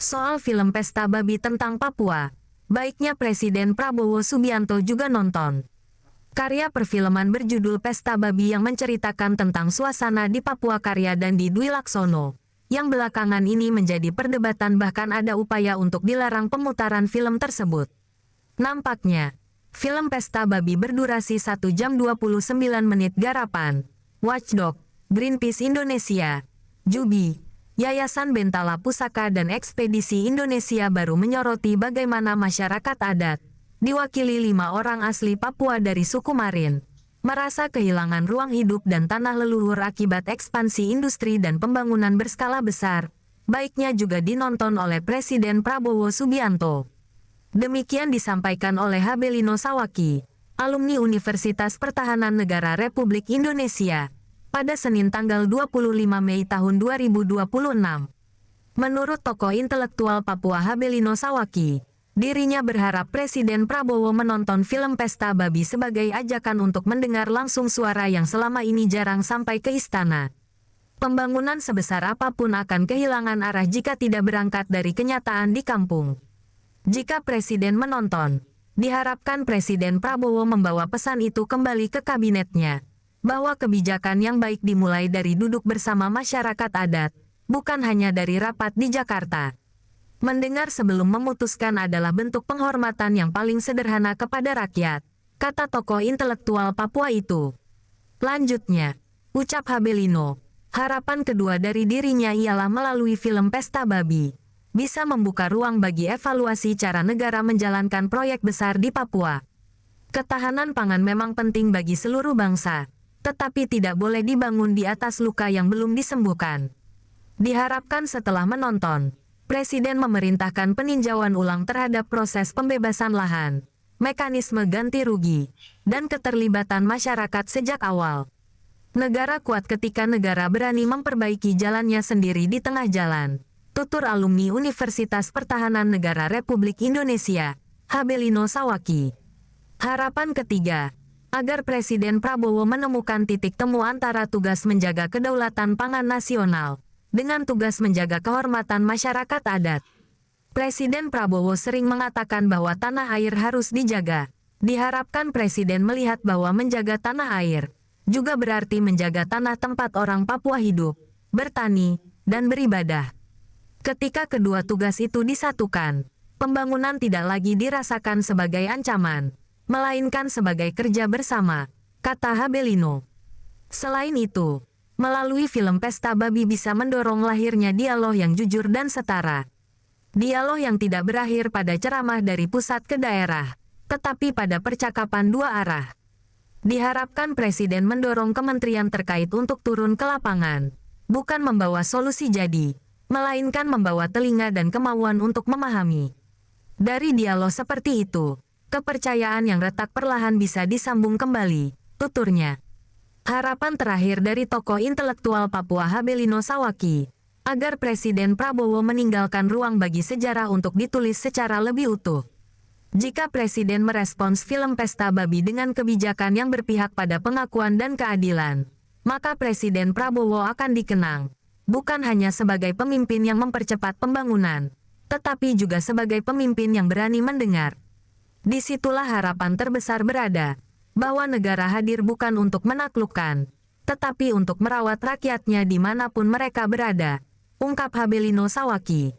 Soal film Pesta Babi tentang Papua, baiknya Presiden Prabowo Subianto juga nonton. Karya perfilman berjudul Pesta Babi yang menceritakan tentang suasana di Papua Karya dan di Dwi Laksono, yang belakangan ini menjadi perdebatan bahkan ada upaya untuk dilarang pemutaran film tersebut. Nampaknya, film Pesta Babi berdurasi 1 jam 29 menit garapan Watchdog, Greenpeace Indonesia, Jubi, Yayasan Bentala Pusaka dan Ekspedisi Indonesia baru menyoroti bagaimana masyarakat adat, diwakili 5 orang asli Papua dari suku Marin, merasa kehilangan ruang hidup dan tanah leluhur akibat ekspansi industri dan pembangunan berskala besar, baiknya juga dinonton oleh Presiden Prabowo Subianto. Demikian disampaikan oleh Habelino Sawaki, alumni Universitas Pertahanan Negara Republik Indonesia, pada Senin tanggal 25 Mei tahun 2026. Menurut tokoh intelektual Papua Habelino Sawaki, dirinya berharap Presiden Prabowo menonton film Pesta Babi sebagai ajakan untuk mendengar langsung suara yang selama ini jarang sampai ke istana. Pembangunan sebesar apapun akan kehilangan arah jika tidak berangkat dari kenyataan di kampung. Jika Presiden menonton, diharapkan Presiden Prabowo membawa pesan itu kembali ke kabinetnya, bahwa kebijakan yang baik dimulai dari duduk bersama masyarakat adat, bukan hanya dari rapat di Jakarta. Mendengar sebelum memutuskan adalah bentuk penghormatan yang paling sederhana kepada rakyat, kata tokoh intelektual Papua itu. Lanjutnya, ucap Habelino, harapan kedua dari dirinya ialah melalui film Pesta Babi, bisa membuka ruang bagi evaluasi cara negara menjalankan proyek besar di Papua. Ketahanan pangan memang penting bagi seluruh bangsa, tetapi tidak boleh dibangun di atas luka yang belum disembuhkan. Diharapkan setelah menonton, Presiden memerintahkan peninjauan ulang terhadap proses pembebasan lahan, mekanisme ganti rugi, dan keterlibatan masyarakat sejak awal. Negara kuat ketika negara berani memperbaiki jalannya sendiri di tengah jalan, tutur alumni Universitas Pertahanan Negara Republik Indonesia, Habelino Sawaki. Harapan ketiga, agar Presiden Prabowo menemukan titik temu antara tugas menjaga kedaulatan pangan nasional dengan tugas menjaga kehormatan masyarakat adat. Presiden Prabowo sering mengatakan bahwa tanah air harus dijaga. Diharapkan Presiden melihat bahwa menjaga tanah air juga berarti menjaga tanah tempat orang Papua hidup, bertani, dan beribadah. Ketika kedua tugas itu disatukan, pembangunan tidak lagi dirasakan sebagai ancaman, melainkan sebagai kerja bersama, kata Habelino. Selain itu, melalui film Pesta Babi bisa mendorong lahirnya dialog yang jujur dan setara. Dialog yang tidak berakhir pada ceramah dari pusat ke daerah, tetapi pada percakapan dua arah. Diharapkan Presiden mendorong kementerian terkait untuk turun ke lapangan, bukan membawa solusi jadi, melainkan membawa telinga dan kemauan untuk memahami. Dari dialog seperti itu, kepercayaan yang retak perlahan bisa disambung kembali, tuturnya. Harapan terakhir dari tokoh intelektual Papua Habelino Sawaki, agar Presiden Prabowo meninggalkan ruang bagi sejarah untuk ditulis secara lebih utuh. Jika Presiden merespons film Pesta Babi dengan kebijakan yang berpihak pada pengakuan dan keadilan, maka Presiden Prabowo akan dikenang, bukan hanya sebagai pemimpin yang mempercepat pembangunan, tetapi juga sebagai pemimpin yang berani mendengar. Disitulah harapan terbesar berada, bahwa negara hadir bukan untuk menaklukkan, tetapi untuk merawat rakyatnya dimanapun mereka berada, ungkap Habelino Sawaki.